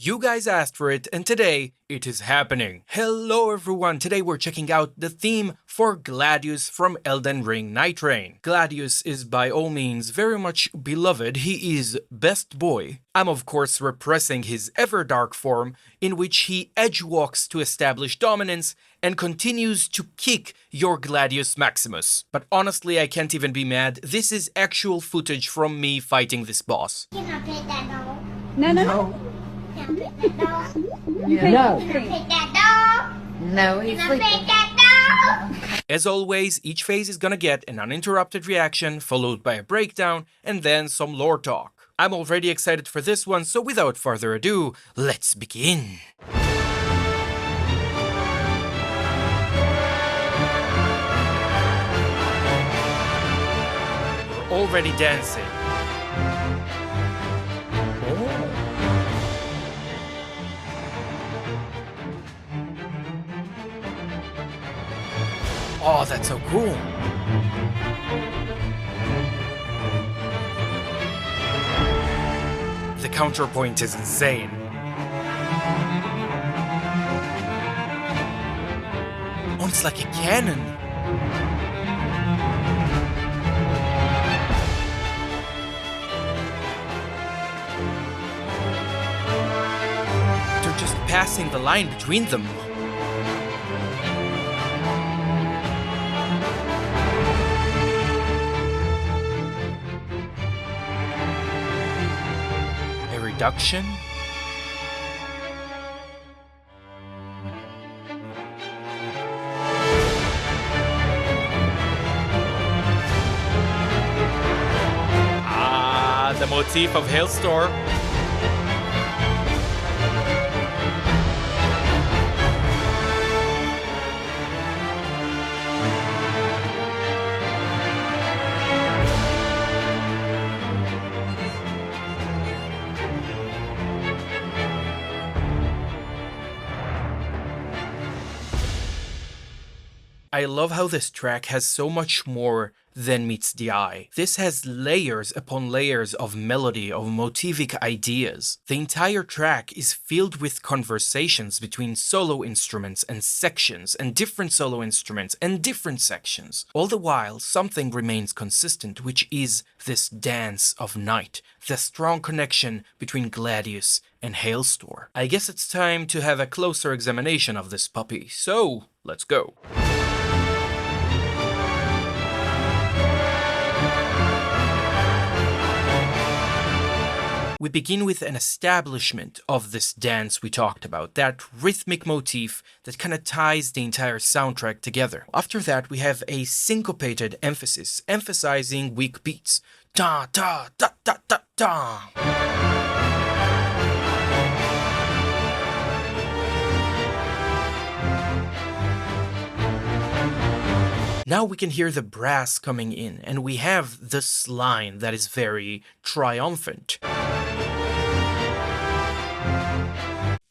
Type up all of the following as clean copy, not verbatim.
You guys asked for it, and today it is happening. Hello everyone, today we're checking out the theme for Gladius from Elden Ring Nightreign. Gladius is by all means very much beloved, he is best boy. I'm of course repressing his ever dark form, in which he edgewalks to establish dominance and continues to kick your Gladius Maximus. But honestly, I can't even be mad, this is actual footage from me fighting this boss. Can I pet that dog? No. Can I pet that dog? No. Can I pet that dog? No, he's Can I sleeping. pet that dog? As always, each phase is gonna get an uninterrupted reaction, followed by a breakdown, and then some lore talk. I'm already excited for this one, so without further ado, let's begin. We're already dancing. Oh, that's so cool. The counterpoint is insane. Oh, it's like a cannon. They're just passing the line between them. Reduction. The motif of Hailstorm. I love how this track has so much more than meets the eye. This has layers upon layers of melody, of motivic ideas. The entire track is filled with conversations between solo instruments and sections, and different solo instruments and different sections. All the while, something remains consistent, which is this dance of night, the strong connection between Gladius and Hailstorm. I guess it's time to have a closer examination of this puppy, so let's go. We begin with an establishment of this dance we talked about, that rhythmic motif that kind of ties the entire soundtrack together. After that, we have a syncopated emphasis, emphasizing weak beats. Da da da da da da. Now we can hear the brass coming in, and we have this line that is very triumphant.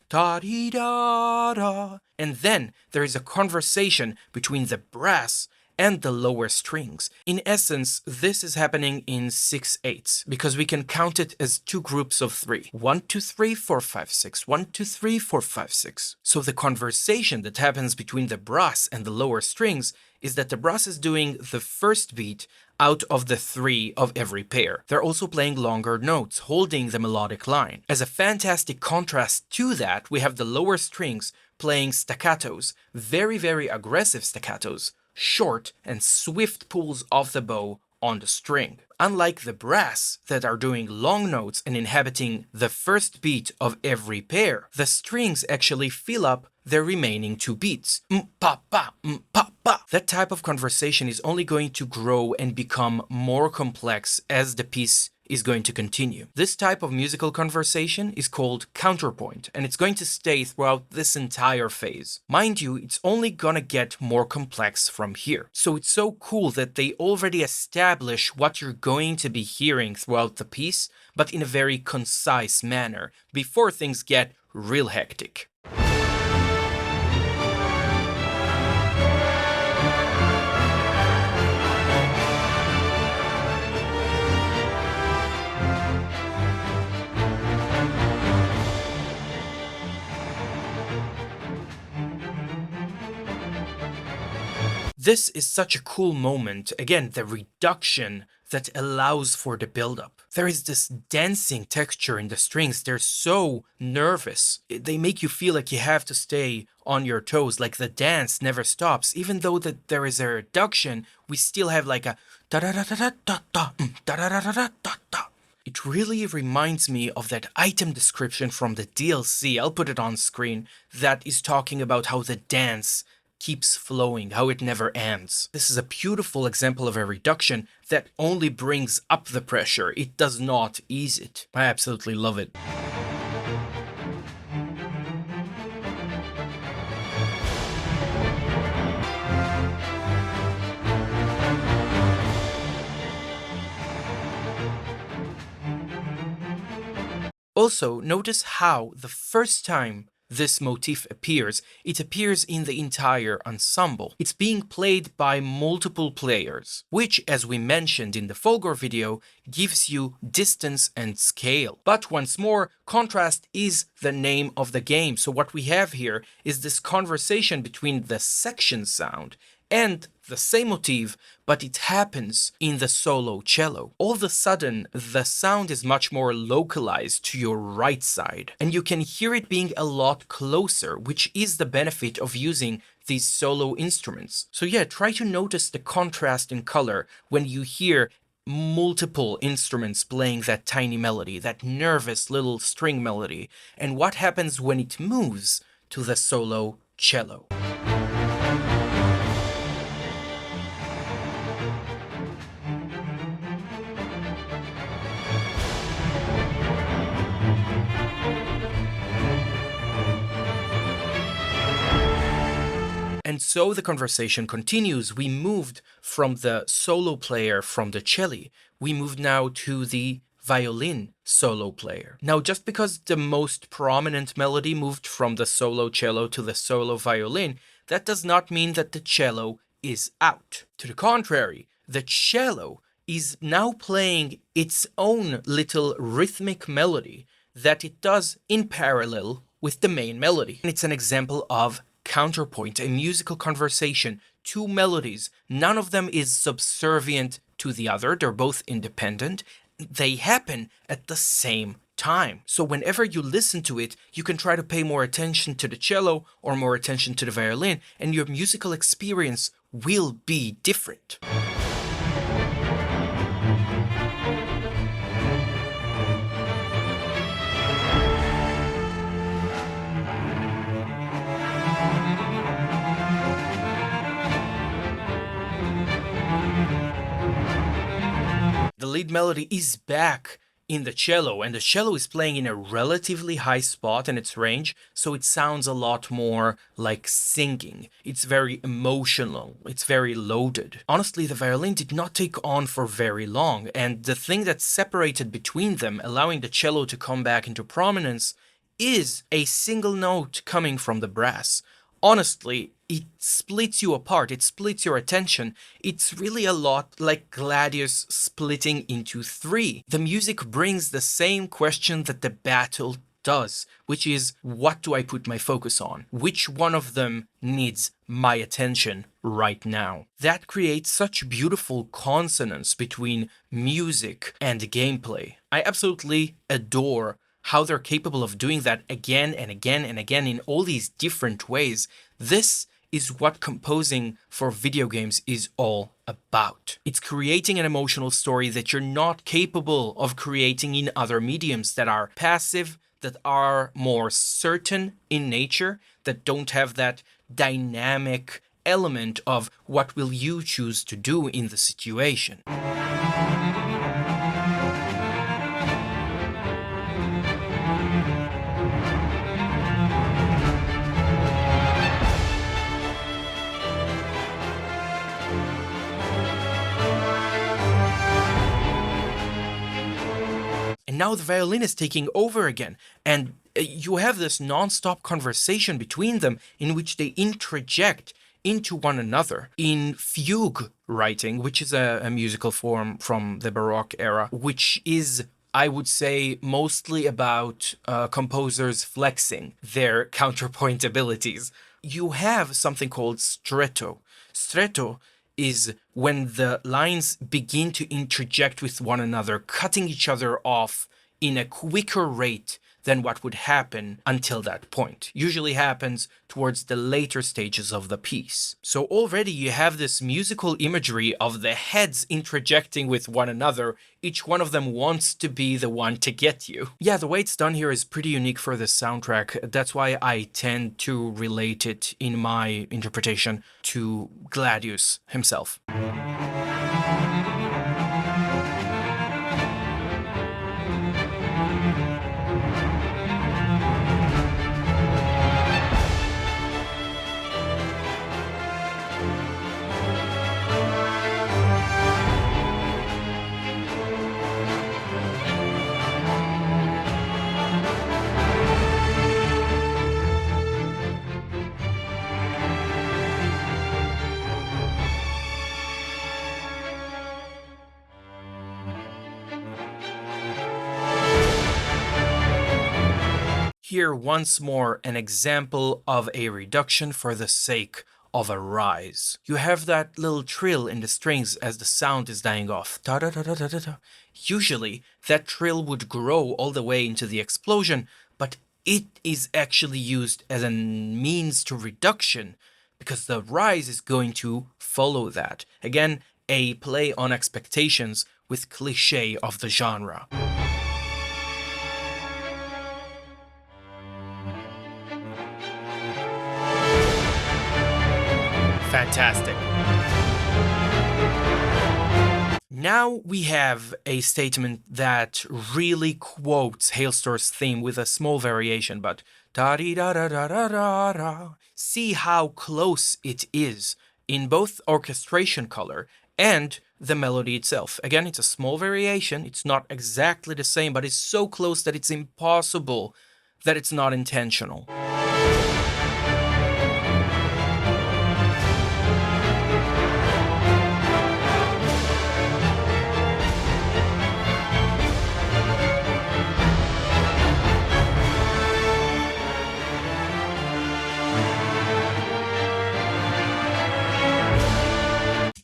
Da-dee-da-da. And then there is a conversation between the brass and the lower strings. In essence, this is happening in 6/8, because we can count it as two groups of three. 1, 2, 3, 4, 5, 6. 1, 2, 3, 4, 5, 6. So the conversation that happens between the brass and the lower strings is that the brass is doing the first beat out of the three of every pair. They're also playing longer notes, holding the melodic line. As a fantastic contrast to that, we have the lower strings playing staccatos, very, very aggressive staccatos, short and swift pulls of the bow on the string. Unlike the brass that are doing long notes and inhabiting the first beat of every pair, the strings actually fill up the remaining two beats. Pa-pa, pa-pa. That type of conversation is only going to grow and become more complex as the piece is going to continue. This type of musical conversation is called counterpoint, and it's going to stay throughout this entire phase. Mind you, it's only gonna get more complex from here. So it's so cool that they already establish what you're going to be hearing throughout the piece, but in a very concise manner, before things get real hectic. This is such a cool moment. Again, the reduction that allows for the buildup. There is this dancing texture in the strings. They're so nervous. They make you feel like you have to stay on your toes, like the dance never stops. Even though that there is a reduction, we still have like a da da da da da da da da da da da da da. It really reminds me of that item description from the DLC, I'll put it on screen, that is talking about how the dance keeps flowing, how it never ends. This is a beautiful example of a reduction that only brings up the pressure, it does not ease it. I absolutely love it. Also, notice how the first time this motif appears, it appears in the entire ensemble. It's being played by multiple players, which, as we mentioned in the Fulgor video, gives you distance and scale. But once more, contrast is the name of the game. So what we have here is this conversation between the section sound and the same motif, but it happens in the solo cello. All of a sudden, the sound is much more localized to your right side, and you can hear it being a lot closer, which is the benefit of using these solo instruments. So yeah, try to notice the contrast in color when you hear multiple instruments playing that tiny melody, that nervous little string melody, and what happens when it moves to the solo cello. And so the conversation continues. We moved from the solo player from the cello. We moved now to the violin solo player. Now, just because the most prominent melody moved from the solo cello to the solo violin, that does not mean that the cello is out. To the contrary, the cello is now playing its own little rhythmic melody that it does in parallel with the main melody. And it's an example of counterpoint, a musical conversation, two melodies. None of them is subservient to the other. They're both independent. They happen at the same time. So whenever you listen to it, you can try to pay more attention to the cello or more attention to the violin, and your musical experience will be different. The lead melody is back in the cello, and the cello is playing in a relatively high spot in its range, so it sounds a lot more like singing. It's very emotional, it's very loaded. Honestly, the violin did not take on for very long, and the thing that separated between them, allowing the cello to come back into prominence, is a single note coming from the brass. Honestly, it splits you apart, it splits your attention. It's really a lot like Gladius splitting into three. The music brings the same question that the battle does, which is, what do I put my focus on? Which one of them needs my attention right now? That creates such beautiful consonance between music and gameplay. I absolutely adore how they're capable of doing that again and again and again in all these different ways. This is what composing for video games is all about. It's creating an emotional story that you're not capable of creating in other mediums that are passive, that are more certain in nature, that don't have that dynamic element of what will you choose to do in the situation. And now the violin is taking over again, and you have this non-stop conversation between them in which they interject into one another in fugue writing, which is a musical form from the Baroque era, which is, I would say, mostly about composers flexing their counterpoint abilities. You have something called stretto. Stretto is when the lines begin to interject with one another, cutting each other off in a quicker rate than what would happen until that point. Usually happens towards the later stages of the piece. So already you have this musical imagery of the heads interjecting with one another. Each one of them wants to be the one to get you. Yeah, the way it's done here is pretty unique for the soundtrack. That's why I tend to relate it in my interpretation to Gladius himself. Here once more an example of a reduction for the sake of a rise. You have that little trill in the strings as the sound is dying off. Da da da da da da. Usually that trill would grow all the way into the explosion, but it is actually used as a means to reduction because the rise is going to follow that. Again, a play on expectations with cliché of the genre. Fantastic. Now we have a statement that really quotes Hailstorm's theme with a small variation, but da-dee-da-da-da-da-da-da. See how close it is in both orchestration color and the melody itself. Again, it's a small variation. It's not exactly the same, but it's so close that it's impossible that it's not intentional.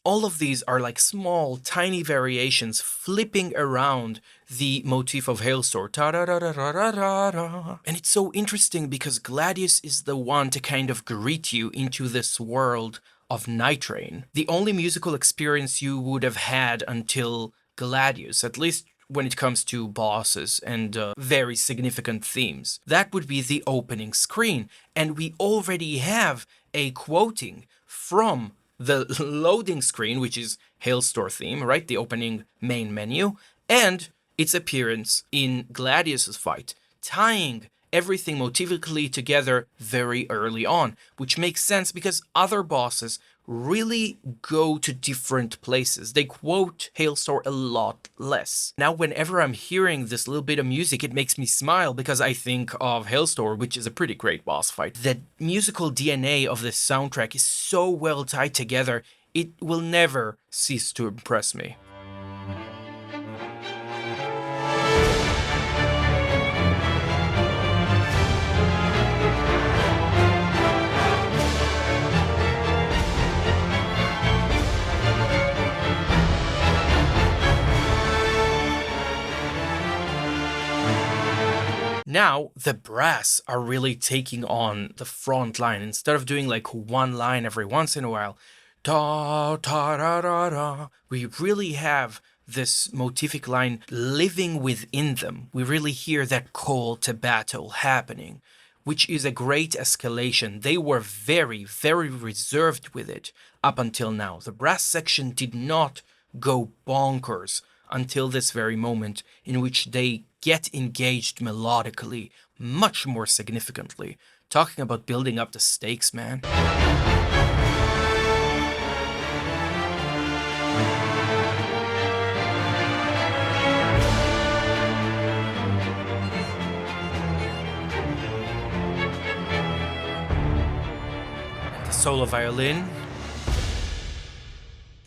All of these are like small, tiny variations flipping around the motif of Hailstorm. And it's so interesting because Gladius is the one to kind of greet you into this world of Nightreign. The only musical experience you would have had until Gladius, at least when it comes to bosses and very significant themes. That would be the opening screen. And we already have a quoting from the loading screen, which is Hailstorm theme, right? The opening main menu, and its appearance in Gladius's fight, tying everything motivically together very early on, which makes sense because other bosses really go to different places. They quote Hailstorm a lot less. Now, whenever I'm hearing this little bit of music, it makes me smile because I think of Hailstorm, which is a pretty great boss fight. The musical DNA of this soundtrack is so well tied together, it will never cease to impress me. Now, the brass are really taking on the front line. Instead of doing like one line every once in a while, da da da da da, we really have this motivic line living within them. We really hear that call to battle happening, which is a great escalation. They were very, very reserved with it up until now. The brass section did not go bonkers until this very moment in which they get engaged melodically much more significantly. Talking about building up the stakes, man. And the solo violin.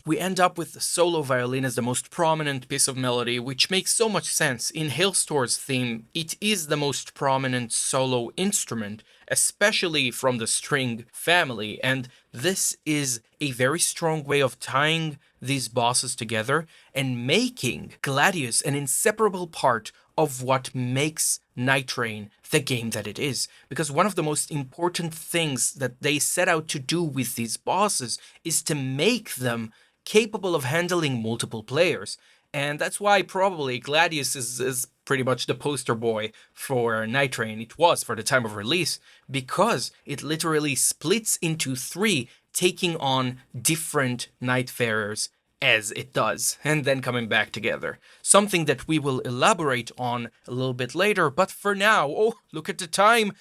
we end up with the solo violin as the most prominent piece of melody, which makes so much sense. In Hailstorm's theme, it is the most prominent solo instrument, especially from the string family, and this is a very strong way of tying these bosses together and making Gladius an inseparable part of what makes Nightreign the game that it is. Because one of the most important things that they set out to do with these bosses is to make them capable of handling multiple players. And that's why probably Gladius is pretty much the poster boy for Nightreign. It was for the time of release, because it literally splits into three, taking on different Nightfarers as it does, and then coming back together. Something that we will elaborate on a little bit later, but for now, oh, look at the time!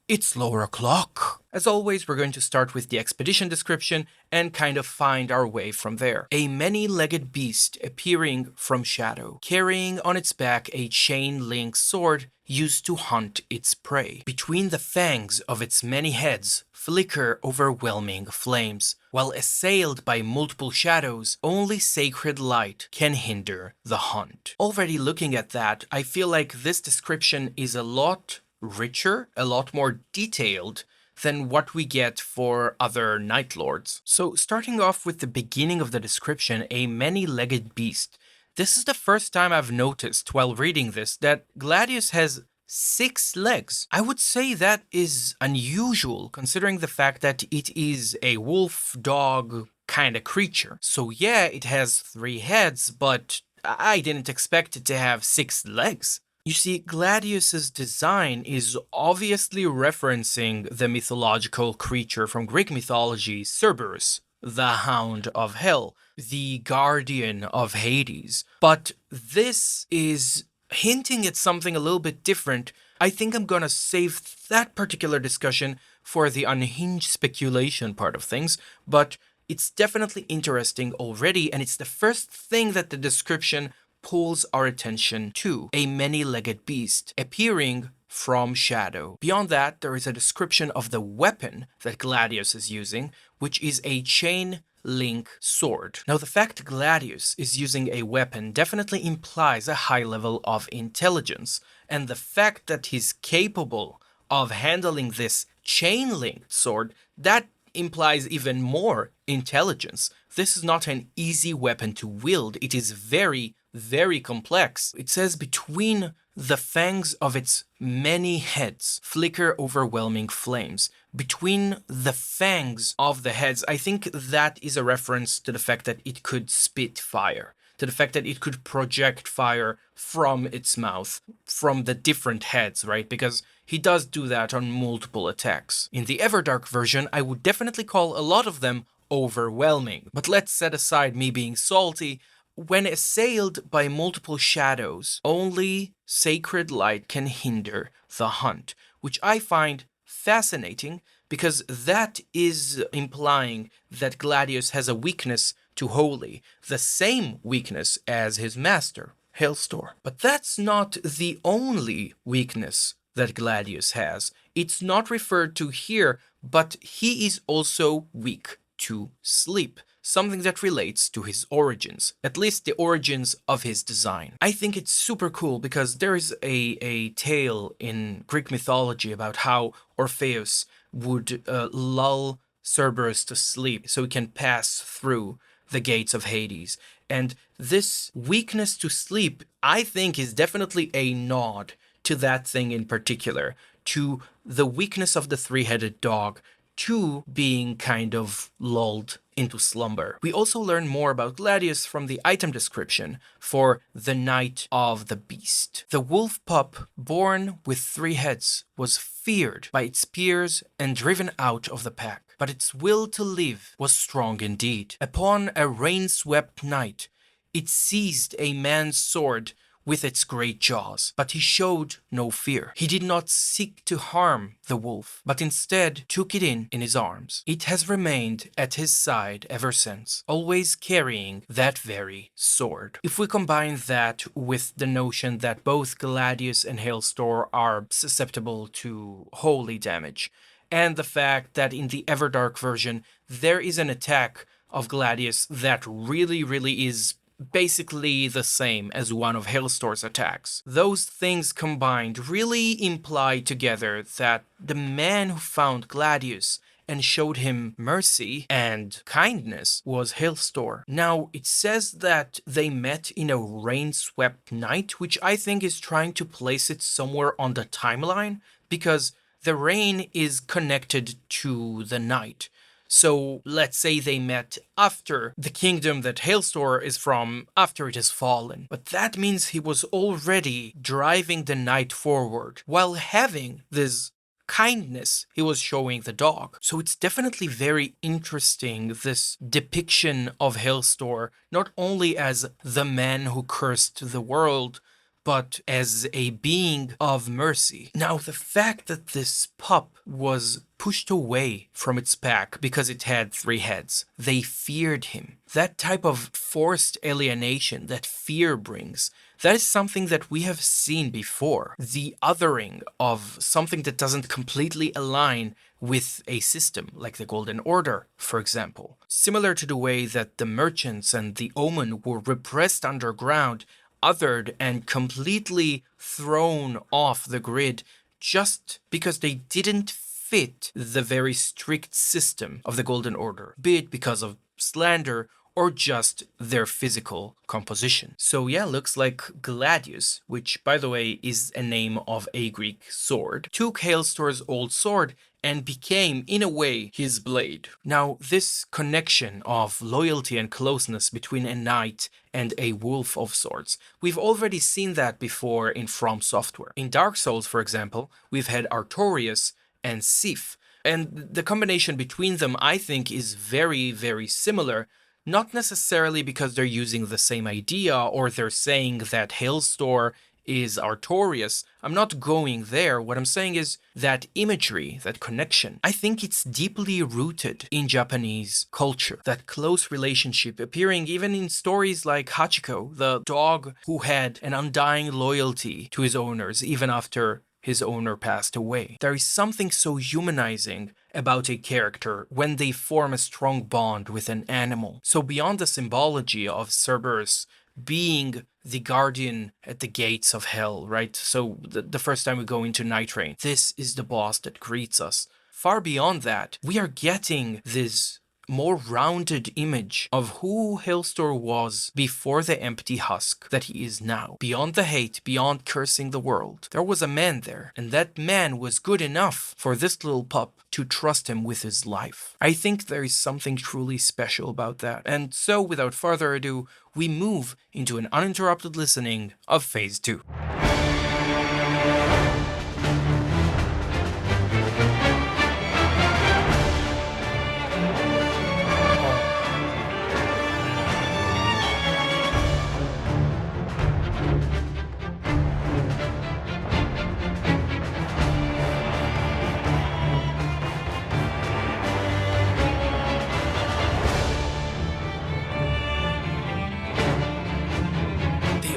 It's lower o'clock. As always, we're going to start with the expedition description and kind of find our way from there. A many-legged beast appearing from shadow, carrying on its back a chain-link sword used to hunt its prey. Between the fangs of its many heads flicker overwhelming flames. While assailed by multiple shadows, only sacred light can hinder the hunt. Already looking at that, I feel like this description is a lot richer, a lot more detailed than what we get for other Night Lords. So starting off with the beginning of the description, a many-legged beast. This is the first time I've noticed while reading this that Gladius has 6 legs. I would say that is unusual considering the fact that it is a wolf dog kind of creature. So yeah, it has 3 heads, but I didn't expect it to have 6 legs. You see, Gladius's design is obviously referencing the mythological creature from Greek mythology, Cerberus, the Hound of Hell, the Guardian of Hades. But this is hinting at something a little bit different. I think I'm gonna save that particular discussion for the unhinged speculation part of things, but it's definitely interesting already, and it's the first thing that the description pulls our attention to: a many-legged beast appearing from shadow. Beyond that, there is a description of the weapon that Gladius is using, which is a chain-link sword. Now, the fact Gladius is using a weapon definitely implies a high level of intelligence, and the fact that he's capable of handling this chain-linked sword, that implies even more intelligence. This is not an easy weapon to wield. It is very, very complex. It says between the fangs of its many heads flicker overwhelming flames. Between the fangs of the heads, I think that is a reference to the fact that it could spit fire, to the fact that it could project fire from its mouth, from the different heads, right? Because he does do that on multiple attacks. In the Everdark version, I would definitely call a lot of them overwhelming. But let's set aside me being salty. When assailed by multiple shadows, only sacred light can hinder the hunt, which I find fascinating because that is implying that Gladius has a weakness to holy, the same weakness as his master, Hailstorm. But that's not the only weakness that Gladius has. It's not referred to here, but he is also weak to sleep, something that relates to his origins, at least the origins of his design. I think it's super cool because there is a tale in Greek mythology about how Orpheus would lull Cerberus to sleep so he can pass through the gates of Hades. And this weakness to sleep, I think, is definitely a nod to that thing in particular, to the weakness of the three-headed dog, to being kind of lulled into slumber. We also learn more about Gladius from the item description for the Night of the Beast. The wolf pup, born with 3 heads, was feared by its peers and driven out of the pack, but its will to live was strong indeed. Upon a rain-swept night, it seized a man's sword with its great jaws, but he showed no fear. He did not seek to harm the wolf, but instead took it in his arms. It has remained at his side ever since, always carrying that very sword. If we combine that with the notion that both Gladius and Hailstorm are susceptible to holy damage, and the fact that in the Everdark version there is an attack of Gladius that really is basically the same as one of Hailstor's attacks. Those things combined really imply together that the man who found Gladius and showed him mercy and kindness was Hailstor. Now, it says that they met in a rain-swept night, which I think is trying to place it somewhere on the timeline, because the rain is connected to the night. So let's say they met after the kingdom that Hailstor is from, after it has fallen. But that means he was already driving the knight forward while having this kindness he was showing the dog. So it's definitely very interesting, this depiction of Hailstor, not only as the man who cursed the world, but as a being of mercy. Now, the fact that this pup was pushed away from its pack because it had 3 heads, they feared him. That type of forced alienation that fear brings, that is something that we have seen before. The othering of something that doesn't completely align with a system, like the Golden Order, for example. Similar to the way that the merchants and the Omen were repressed underground, othered and completely thrown off the grid just because they didn't fit the very strict system of the Golden Order, be it because of slander or just their physical composition. So yeah, looks like Gladius, which by the way is a name of a Greek sword, took Hailstor's old sword and became, in a way, his blade. Now, this connection of loyalty and closeness between a knight and a wolf of sorts, we've already seen that before in From Software. In Dark Souls, for example, we've had Artorias and Sif, and the combination between them, I think, is very similar. Not necessarily because they're using the same idea or they're saying that Hailstor is Artorias. I'm not going there. What I'm saying is that imagery, that connection, I think it's deeply rooted in Japanese culture. That close relationship appearing even in stories like Hachiko, the dog who had an undying loyalty to his owners even after his owner passed away. There is something so humanizing about a character when they form a strong bond with an animal. So beyond the symbology of Cerberus being the guardian at the gates of hell, right? So the first time we go into Nightreign, this is the boss that greets us. Far beyond that, we are getting this more rounded image of who Hailstor was before the empty husk that he is now. Beyond the hate, beyond cursing the world, there was a man there, and that man was good enough for this little pup to trust him with his life. I think there is something truly special about that. And so, without further ado, we move into an uninterrupted listening of Phase 2.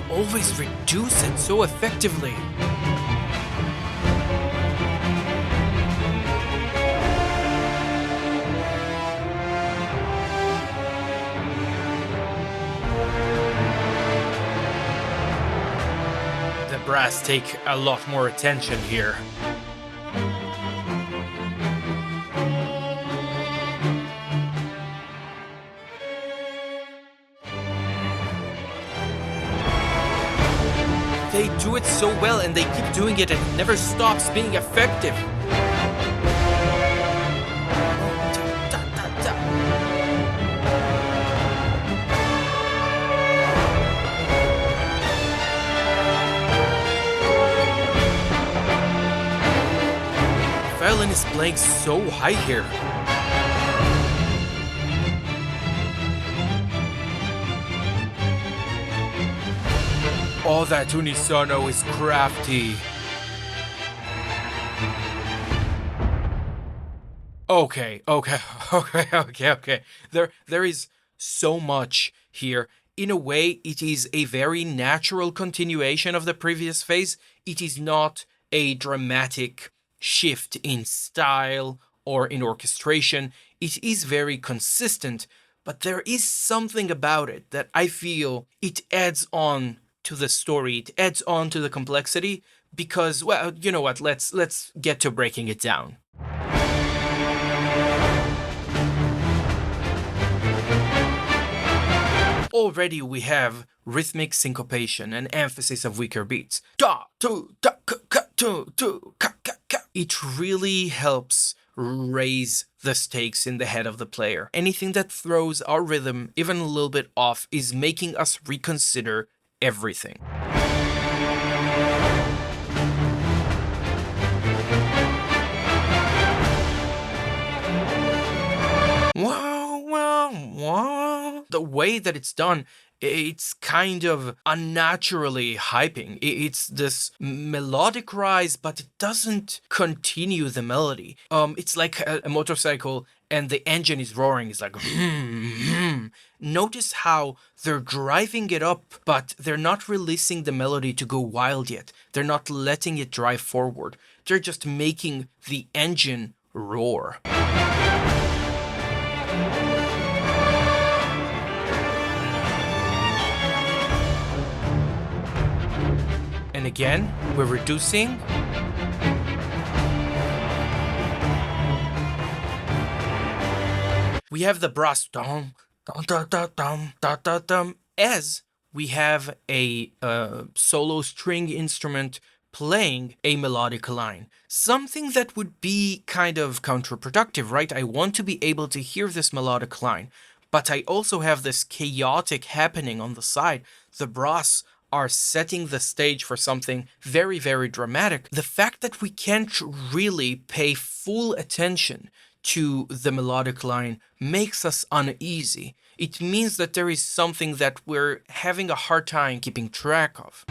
Always reduce it so effectively. The brass take a lot more attention here. They do it so well and they keep doing it and it never stops being effective. Violin is playing so high here. Oh, that Unisono is crafty. Okay. There is so much here. In a way, it is a very natural continuation of the previous phase. It is not a dramatic shift in style or in orchestration. It is very consistent, but there is something about it that I feel it adds on to the story, it adds on to the complexity, because, well, you know what, let's get to breaking it down. Already we have rhythmic syncopation and emphasis of weaker beats. Da, tu, da, ka, ka, tu, ka, ka, ka. It really helps raise the stakes in the head of the player. Anything that throws our rhythm even a little bit off is making us reconsider everything. The way that it's done, it's kind of unnaturally hyping. It's this melodic rise, but it doesn't continue the melody. It's like a motorcycle and the engine is roaring. It's like, Notice how they're driving it up, but they're not releasing the melody to go wild yet. They're not letting it drive forward. They're just making the engine roar. And again, we're reducing. We have the brass dum, dum, dum, dum, dum, dum, dum, dum, as we have a solo string instrument playing a melodic line. Something that would be kind of counterproductive, right? I want to be able to hear this melodic line, but I also have this chaotic happening on the side. The brass are setting the stage for something very, very dramatic. The fact that we can't really pay full attention to the melodic line makes us uneasy. It means that there is something that we're having a hard time keeping track of.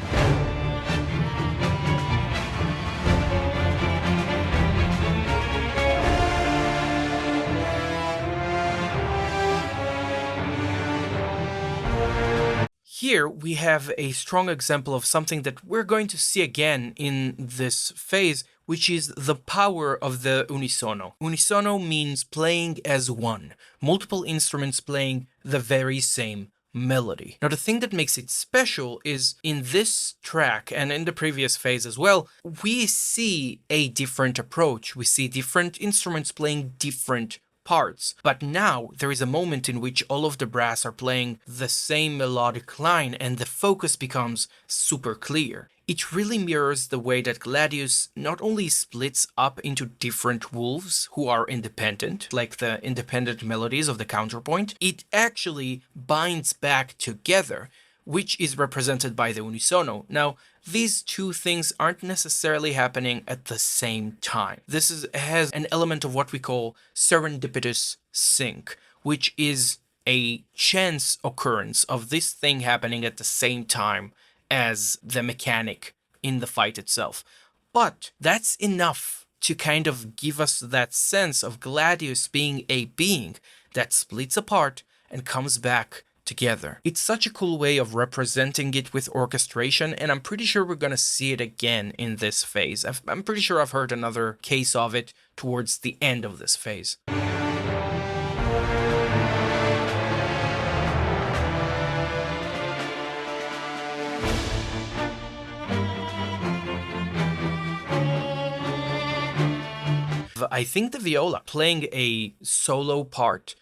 Here we have a strong example of something that we're going to see again in this phase, which is the power of the unisono. Unisono means playing as one, multiple instruments playing the very same melody. Now, the thing that makes it special is in this track and in the previous phase as well, we see a different approach. We see different instruments playing different parts. But now there is a moment in which all of the brass are playing the same melodic line and the focus becomes super clear. It really mirrors the way that Gladius not only splits up into different wolves who are independent, like the independent melodies of the counterpoint, it actually binds back together, which is represented by the unisono. Now, these two things aren't necessarily happening at the same time. This has an element of what we call serendipitous sync, which is a chance occurrence of this thing happening at the same time as the mechanic in the fight itself. But that's enough to kind of give us that sense of Gladius being a being that splits apart and comes back together. It's such a cool way of representing it with orchestration, and I'm pretty sure we're gonna see it again in this phase. I'm pretty sure I've heard another case of it towards the end of this phase. I think the viola playing a solo part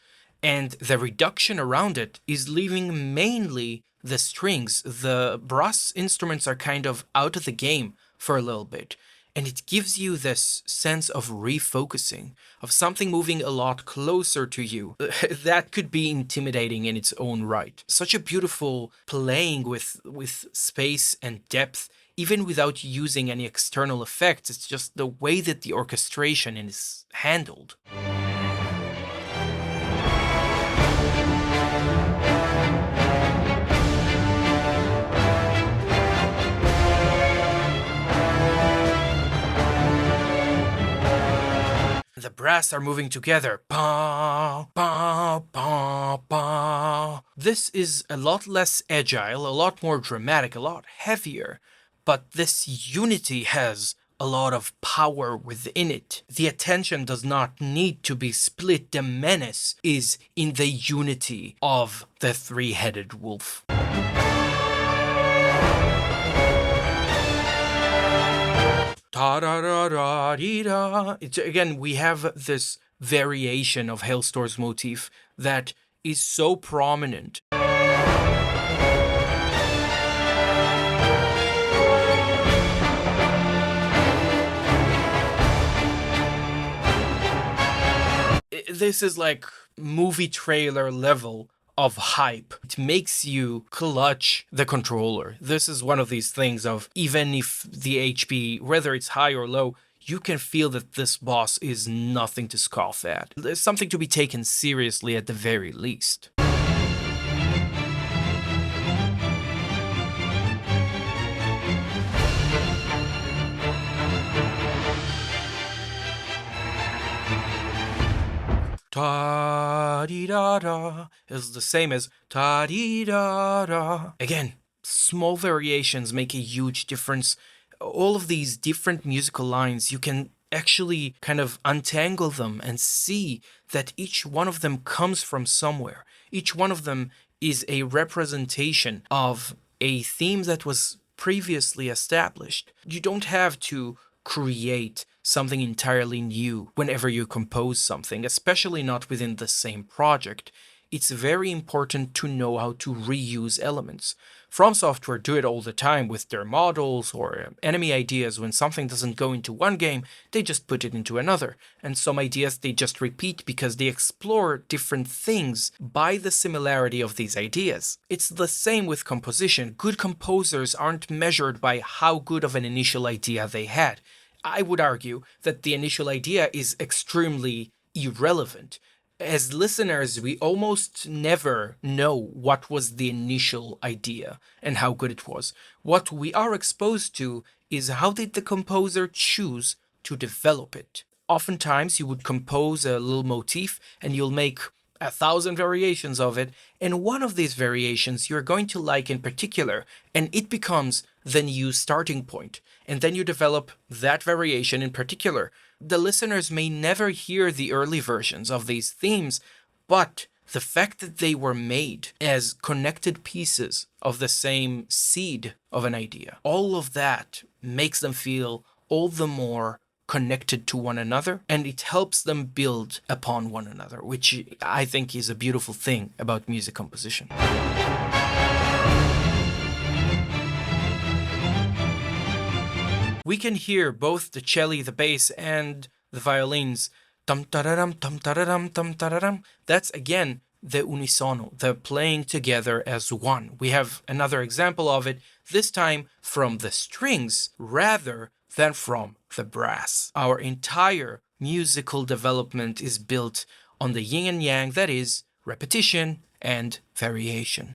and the reduction around it is leaving mainly the strings. The brass instruments are kind of out of the game for a little bit, and it gives you this sense of refocusing, of something moving a lot closer to you. That could be intimidating in its own right. Such a beautiful playing with space and depth, even without using any external effects. It's just the way that the orchestration is handled. The brass are moving together. Ba, ba, ba, ba. This is a lot less agile, a lot more dramatic, a lot heavier, but this unity has a lot of power within it. The attention does not need to be split. The menace is in the unity of the three-headed wolf. Da-da-da-da-dee-da. Again, we have this variation of Hailstorm's motif that is so prominent. This is like movie trailer level of hype. It makes you clutch the controller. This is one of these things of, even if the HP, whether it's high or low, you can feel that this boss is nothing to scoff at. There's something to be taken seriously at the very least. Ta-dee-da-da is the same as ta-dee-da-da. Again, small variations make a huge difference. All of these different musical lines, you can actually kind of untangle them and see that each one of them comes from somewhere. Each one of them is a representation of a theme that was previously established. You don't have to create something entirely new whenever you compose something, especially not within the same project. It's very important to know how to reuse elements. From Software do it all the time with their models or enemy ideas. When something doesn't go into one game, they just put it into another. And some ideas they just repeat because they explore different things by the similarity of these ideas. It's the same with composition. Good composers aren't measured by how good of an initial idea they had. I would argue that the initial idea is extremely irrelevant. As listeners, we almost never know what was the initial idea and how good it was. What we are exposed to is how did the composer choose to develop it. Oftentimes, you would compose a little motif and you'll make 1,000 variations of it, and one of these variations you're going to like in particular, and it becomes the new starting point. And then you develop that variation in particular. The listeners may never hear the early versions of these themes, but the fact that they were made as connected pieces of the same seed of an idea, all of that makes them feel all the more connected to one another, and it helps them build upon one another, which I think is a beautiful thing about music composition. We can hear both the cello, the bass, and the violins. Tum tararam, tum tararam, tum tararam. That's again the unisono, the playing together as one. We have another example of it, this time from the strings rather than from the brass. Our entire musical development is built on the yin and yang, that is, repetition and variation.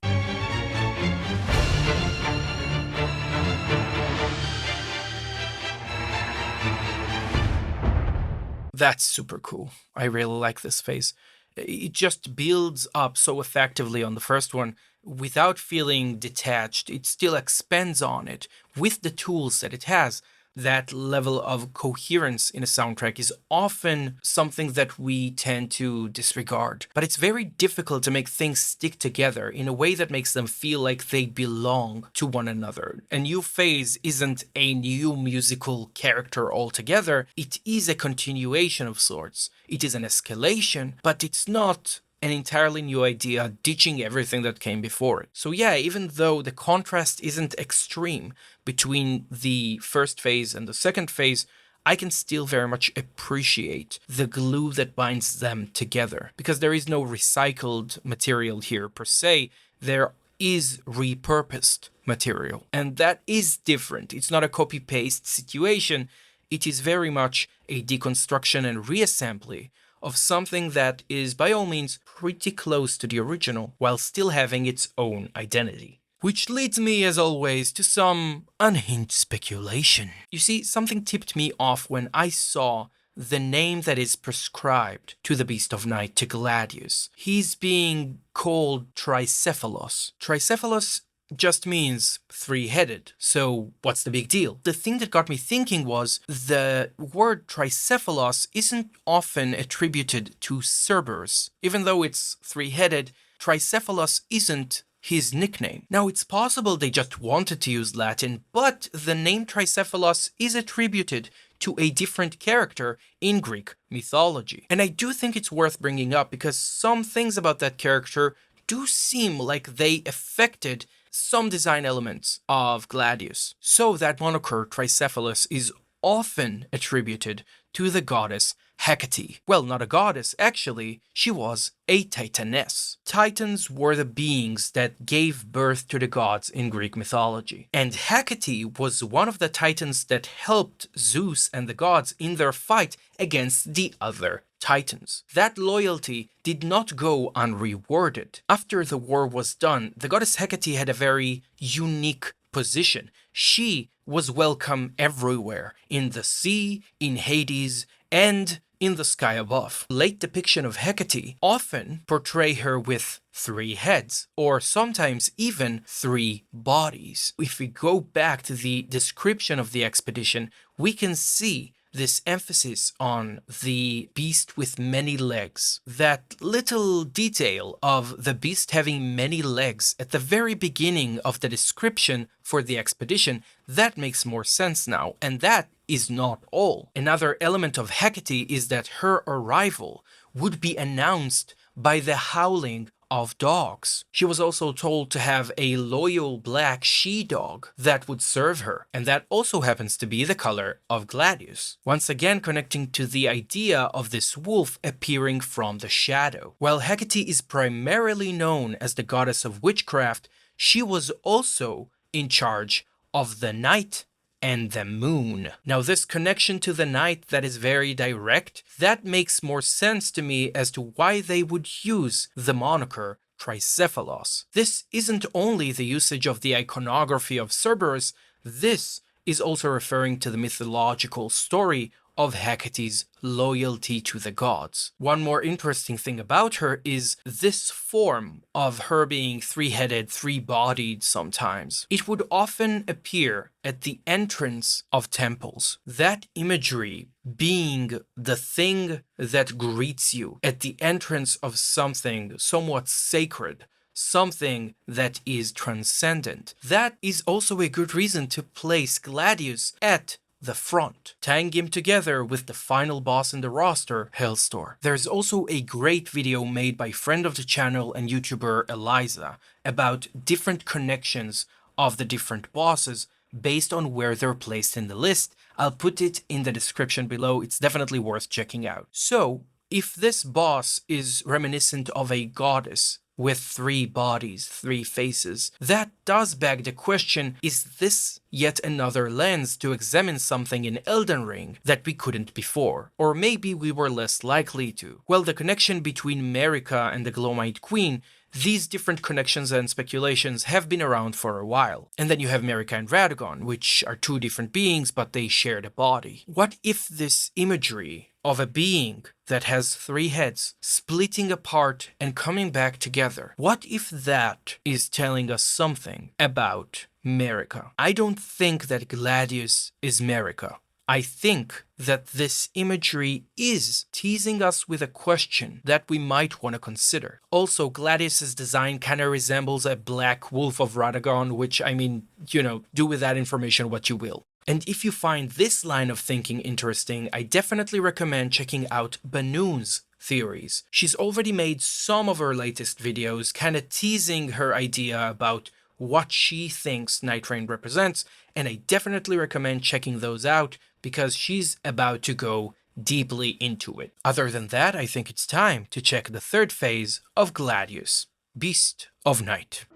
That's super cool. I really like this phase. It just builds up so effectively on the first one without feeling detached. It still expands on it with the tools that it has. That level of coherence in a soundtrack is often something that we tend to disregard. But it's very difficult to make things stick together in a way that makes them feel like they belong to one another. A new phase isn't a new musical character altogether. It is a continuation of sorts. It is an escalation, but it's not an entirely new idea ditching everything that came before it. So yeah, even though the contrast isn't extreme between the first phase and the second phase, I can still very much appreciate the glue that binds them together. Because there is no recycled material here per se, there is repurposed material. And that is different. It's not a copy-paste situation. It is very much a deconstruction and reassembly of something that is by all means pretty close to the original while still having its own identity. Which leads me, as always, to some unhinged speculation. You see, something tipped me off when I saw the name that is prescribed to the Beast of Night, to Gladius. He's being called Tricephalos. Tricephalos just means three-headed, so what's the big deal? The thing that got me thinking was the word Tricephalos isn't often attributed to Cerberus. Even though it's three-headed, Tricephalos isn't his nickname. Now, it's possible they just wanted to use Latin, but the name Tricephalos is attributed to a different character in Greek mythology. And I do think it's worth bringing up because some things about that character do seem like they affected some design elements of Gladius. So that moniker Tricephalus is often attributed to the goddess Hecate. Well, not a goddess, actually, she was a titaness. Titans were the beings that gave birth to the gods in Greek mythology. And Hecate was one of the titans that helped Zeus and the gods in their fight against the other titans. That loyalty did not go unrewarded. After the war was done, the goddess Hecate had a very unique position. She was welcome everywhere, in the sea, in Hades, and in the sky above. Late depiction of Hecate often portray her with three heads, or sometimes even three bodies. If we go back to the description of the expedition, we can see this emphasis on the beast with many legs. That little detail of the beast having many legs at the very beginning of the description for the expedition, that makes more sense now, and that is not all. Another element of Hecate is that her arrival would be announced by the howling of dogs. She was also told to have a loyal black she-dog that would serve her, and that also happens to be the color of Gladius. Once again connecting to the idea of this wolf appearing from the shadow. While Hecate is primarily known as the goddess of witchcraft, she was also in charge of the night and the moon. Now, this connection to the night that is very direct, that makes more sense to me as to why they would use the moniker Tricephalos. This isn't only the usage of the iconography of Cerberus, this is also referring to the mythological story of Hecate's loyalty to the gods. One more interesting thing about her is this form of her being three-headed, three-bodied sometimes. It would often appear at the entrance of temples. That imagery being the thing that greets you at the entrance of something somewhat sacred, something that is transcendent. That is also a good reason to place Gladius at the front, tying him together with the final boss in the roster, Hellstor. There's also a great video made by friend of the channel and YouTuber Eliza about different connections of the different bosses based on where they're placed in the list. I'll put it in the description below, it's definitely worth checking out. So, if this boss is reminiscent of a goddess with three bodies, three faces, that does beg the question, is this yet another lens to examine something in Elden Ring that we couldn't before? Or maybe we were less likely to? Well, the connection between Marika and the Glowmite Queen, these different connections and speculations have been around for a while. And then you have Marika and Radagon, which are two different beings, but they share the body. What if this imagery of a being that has three heads splitting apart and coming back together, what if that is telling us something about Marika? I don't think that Gladius is Marika. I think that this imagery is teasing us with a question that we might want to consider. Also, Gladius's design kind of resembles a black wolf of Radagon, which, I mean, do with that information what you will. And if you find this line of thinking interesting, I definitely recommend checking out Banu's theories. She's already made some of her latest videos kind of teasing her idea about what she thinks Nightreign represents, and I definitely recommend checking those out because she's about to go deeply into it. Other than that, I think it's time to check the third phase of Gladius, Beast of Night.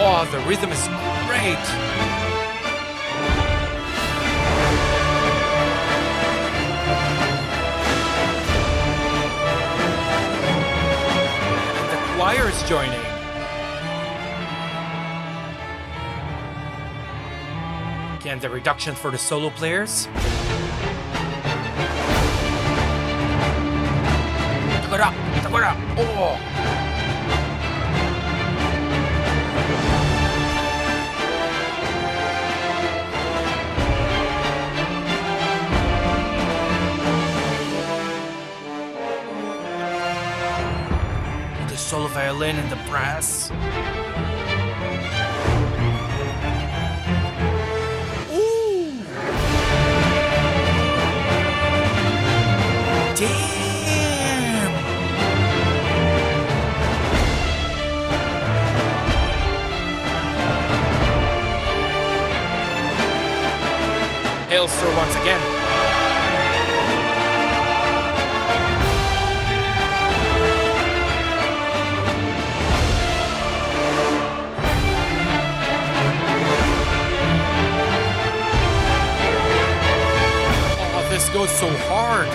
Oh, the rhythm is great! Choir is joining. Again, the reduction for the solo players. Takara! Takara! Oh! The solo violin and the brass. Ooh! Damn! Hailstorm once again. Oh, this goes so hard.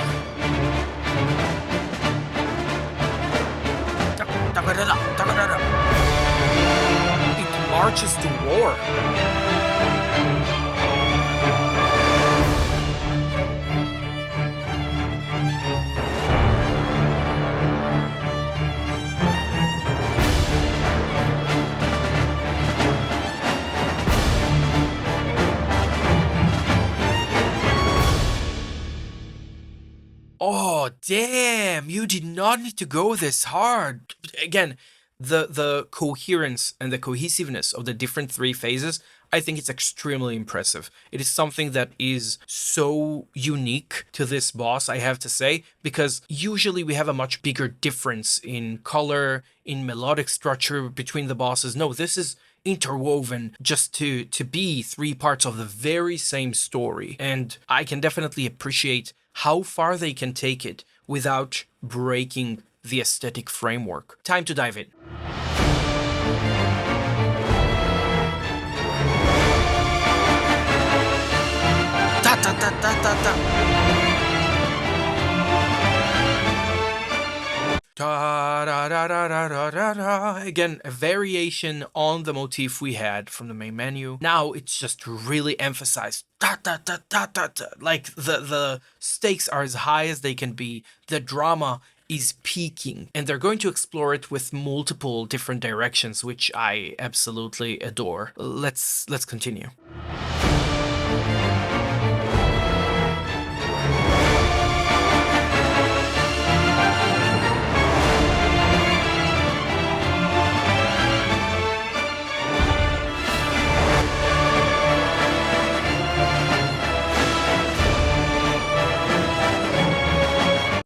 It marches to war. Oh, damn, you did not need to go this hard. Again, the coherence and the cohesiveness of the different three phases, I think it's extremely impressive. It is something that is so unique to this boss, I have to say, because usually we have a much bigger difference in color, in melodic structure between the bosses. No, this is interwoven just to be three parts of the very same story. And I can definitely appreciate how far they can take it without breaking the aesthetic framework. Time to dive in. Ta ta ta ta ta ta. Da, da, da, da, da, da, da, da. Again, a variation on the motif we had from the main menu. Now it's just really emphasized. Da, da, da, da, da, da. Like the stakes are as high as they can be. The drama is peaking, and they're going to explore it with multiple different directions, which I absolutely adore. Let's continue.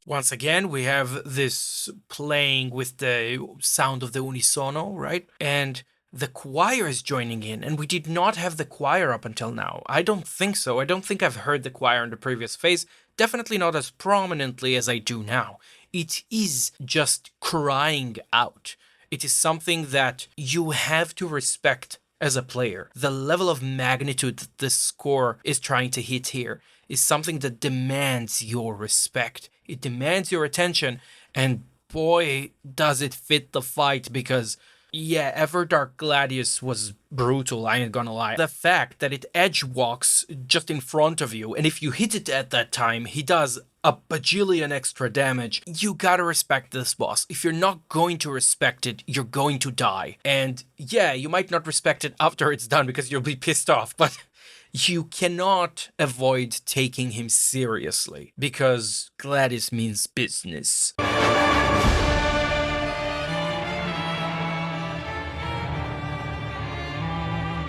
Once again, we have this playing with the sound of the unisono, right? And the choir is joining in, and we did not have the choir up until now. I don't think so. I don't think I've heard the choir in the previous phase. Definitely not as prominently as I do now. It is just crying out. It is something that you have to respect as a player. The level of magnitude that this score is trying to hit here is something that demands your respect. It demands your attention, and boy, does it fit the fight, because yeah, Everdark Gladius was brutal, I ain't gonna lie. The fact that it edge walks just in front of you, and if you hit it at that time, he does a bajillion extra damage. You gotta respect this boss. If you're not going to respect it, you're going to die. And yeah, you might not respect it after it's done because you'll be pissed off, but you cannot avoid taking him seriously, because Gladius means business.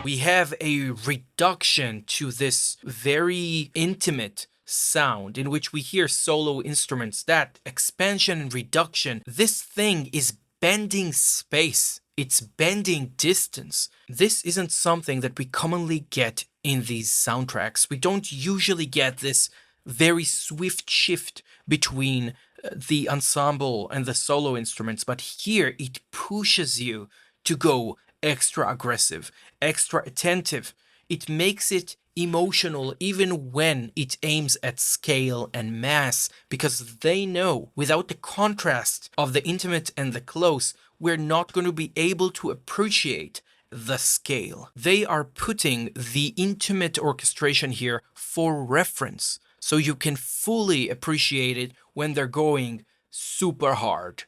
We have a reduction to this very intimate sound in which we hear solo instruments. That expansion and reduction, this thing is bending space. It's bending distance. This isn't something that we commonly get in these soundtracks. We don't usually get this very swift shift between the ensemble and the solo instruments, but here it pushes you to go extra aggressive, extra attentive. It makes it emotional even when it aims at scale and mass, because they know without the contrast of the intimate and the close, we're not going to be able to appreciate the scale. They are putting the intimate orchestration here for reference, so you can fully appreciate it when they're going super hard.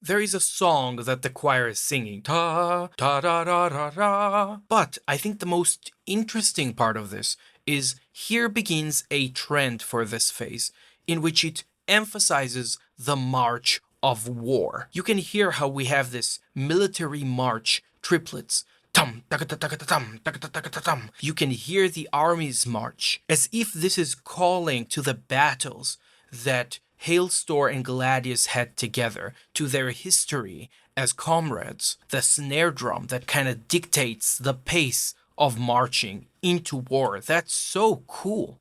There is a song that the choir is singing, ta ta da da da da. But I think the most interesting part of this is here begins a trend for this phase, in which it emphasizes the march of war. You can hear how we have this military march triplets. Tum, taka, taka, taka, tum, taka, taka, taka, tum. You can hear the armies march, as if this is calling to the battles that Hailstor and Gladius had together, to their history as comrades. The snare drum that kind of dictates the pace of marching into war. That's so cool.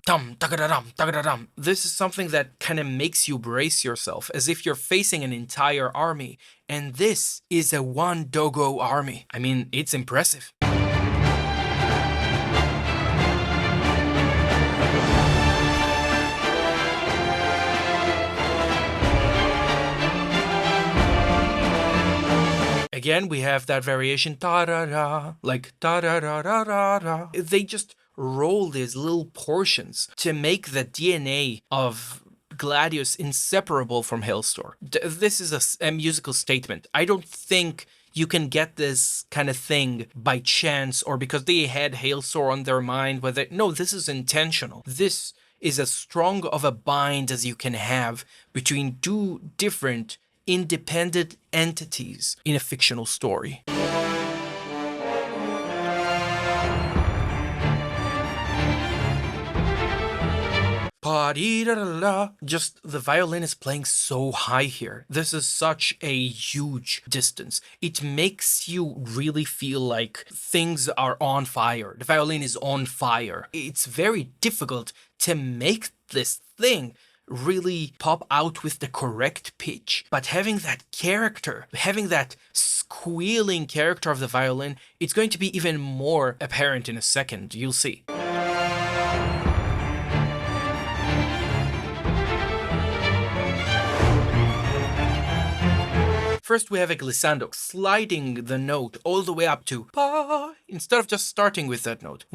Dum, tagadadum, tagadadum. This is something that kind of makes you brace yourself, as if you're facing an entire army. And this is a one Dogo army. I mean, it's impressive. Again, we have that variation, ta-da-da, like ta-da-da-da-da-da. They just roll these little portions to make the DNA of Gladius inseparable from Hailstor. This is a musical statement. I don't think you can get this kind of thing by chance or because they had Hailstor on their mind. No, this is intentional. This is as strong of a bind as you can have between two different independent entities in a fictional story. Just the violin is playing so high here. This is such a huge distance. It makes you really feel like things are on fire. The violin is on fire. It's very difficult to make this thing really pop out with the correct pitch. But having that character, having that squealing character of the violin, it's going to be even more apparent in a second. You'll see. First we have a glissando, sliding the note all the way up to pa, instead of just starting with that note.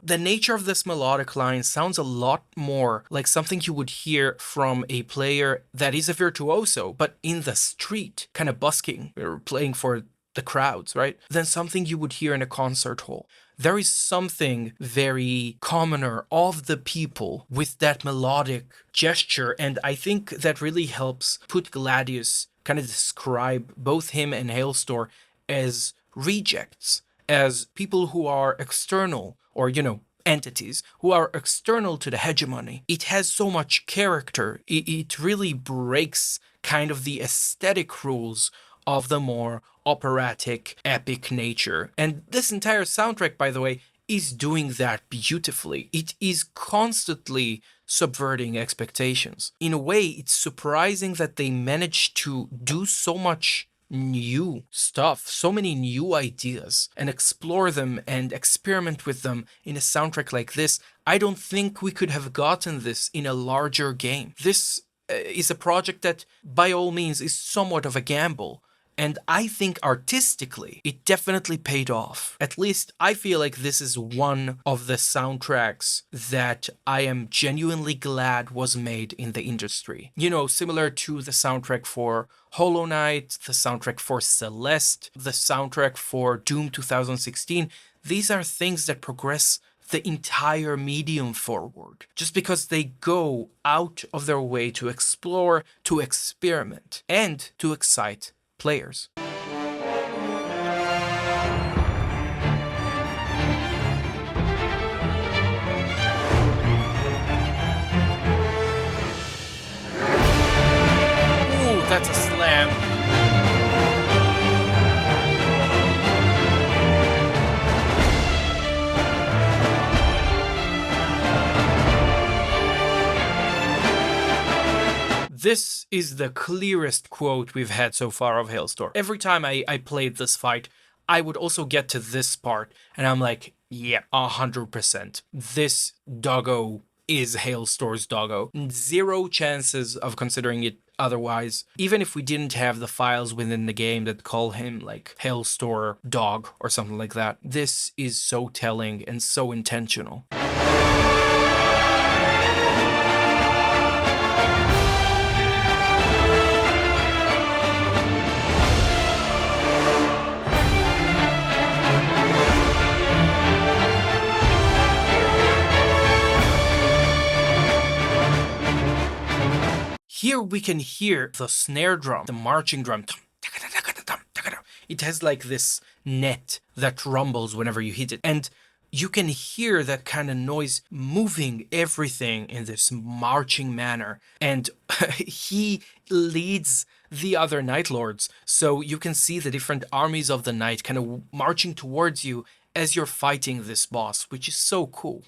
The nature of this melodic line sounds a lot more like something you would hear from a player that is a virtuoso, but in the street, kind of busking, or playing for the crowds, right? Than something you would hear in a concert hall. There is something very commoner of the people with that melodic gesture, and I think that really helps put Gladius, kind of describe both him and Hailstor as rejects, as people who are external, or, entities who are external to the hegemony. It has so much character. It really breaks kind of the aesthetic rules of the more operatic, epic nature. And this entire soundtrack, by the way, is doing that beautifully. It is constantly subverting expectations. In a way, it's surprising that they managed to do so much new stuff, so many new ideas, and explore them and experiment with them in a soundtrack like this. I don't think we could have gotten this in a larger game. This is a project that, by all means, is somewhat of a gamble. And I think artistically, it definitely paid off. At least I feel like this is one of the soundtracks that I am genuinely glad was made in the industry. Similar to the soundtrack for Hollow Knight, the soundtrack for Celeste, the soundtrack for Doom 2016. These are things that progress the entire medium forward, just because they go out of their way to explore, to experiment, and to excite players. Ooh, that's a slam. This is the clearest quote we've had so far of Hailstor. Every time I played this fight, I would also get to this part, and I'm like, yeah, 100%. This doggo is Hailstor's doggo. Zero chances of considering it otherwise. Even if we didn't have the files within the game that call him like Hailstor dog or something like that, this is so telling and so intentional. Here we can hear the snare drum, the marching drum. It has like this net that rumbles whenever you hit it. And you can hear that kind of noise moving everything in this marching manner. And he leads the other Night Lords. So you can see the different armies of the night kind of marching towards you as you're fighting this boss, which is so cool.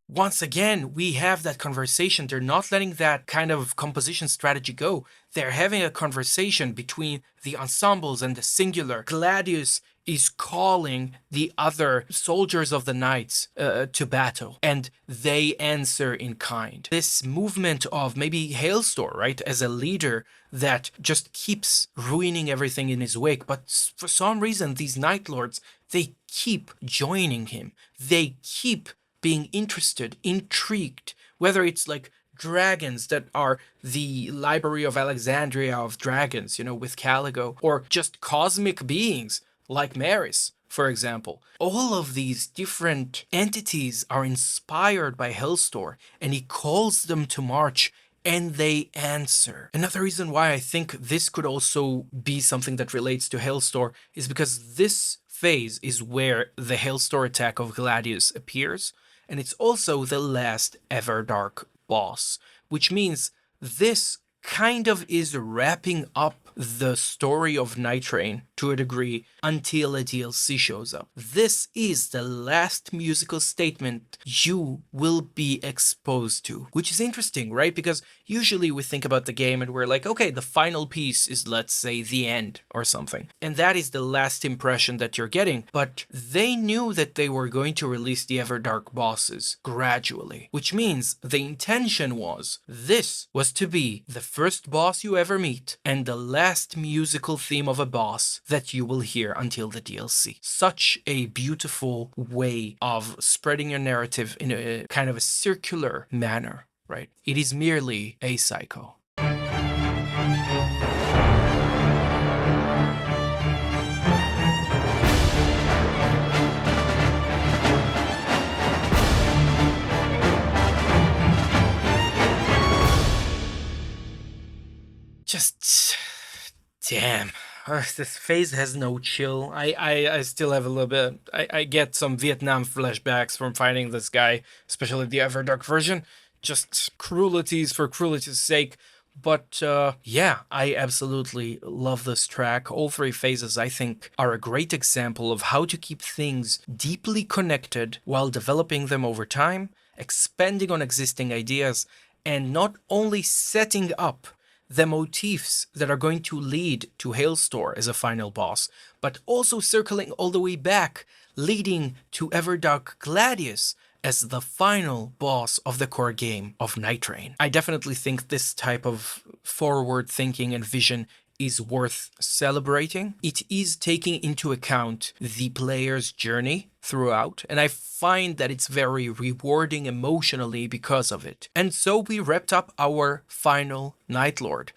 Once again, we have that conversation. They're not letting that kind of composition strategy go. They're having a conversation between the ensembles and the singular. Gladius is calling the other soldiers of the knights to battle, and they answer in kind. This movement of maybe Hailstor, right, as a leader that just keeps ruining everything in his wake, but for some reason, these Night Lords, they keep joining him. They keep being interested, intrigued, whether it's like dragons that are the Library of Alexandria of dragons, with Caligo, or just cosmic beings like Maris, for example. All of these different entities are inspired by Hailstor, and he calls them to march, and they answer. Another reason why I think this could also be something that relates to Hailstor is because this phase is where the Hailstor attack of Gladius appears, and it's also the last Everdark boss, which means this kind of is wrapping up the story of Nightreign to a degree until a DLC shows up. This is the last musical statement you will be exposed to, which is interesting, right? Because usually we think about the game and we're like, okay, the final piece is, let's say, the end or something. And that is the last impression that you're getting. But they knew that they were going to release the Everdark bosses gradually, which means the intention was this was to be the first boss you ever meet and the last musical theme of a boss that you will hear until the DLC. Such a beautiful way of spreading your narrative in a kind of a circular manner, right? It is merely a cycle. Just damn. This phase has no chill. I still have a little bit. I get some Vietnam flashbacks from fighting this guy, especially the Everdark version. Just cruelties for cruelty's sake. But yeah, I absolutely love this track. All three phases, I think, are a great example of how to keep things deeply connected while developing them over time, expanding on existing ideas, and not only setting up the motifs that are going to lead to Hailstor as a final boss, but also circling all the way back, leading to Everdark Gladius as the final boss of the core game of Nightreign. I definitely think this type of forward thinking and vision is worth celebrating. It is taking into account the player's journey throughout, and I find that it's very rewarding emotionally because of it. And so we wrapped up our final Night Lord.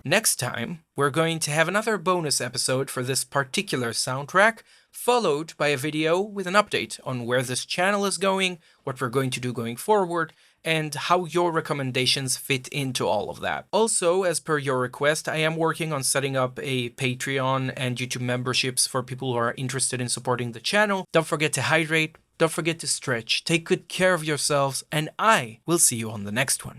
Next time, we're going to have another bonus episode for this particular soundtrack, followed by a video with an update on where this channel is going, what we're going to do going forward, and how your recommendations fit into all of that. Also, as per your request, I am working on setting up a Patreon and YouTube memberships for people who are interested in supporting the channel. Don't forget to hydrate, don't forget to stretch, take good care of yourselves, and I will see you on the next one.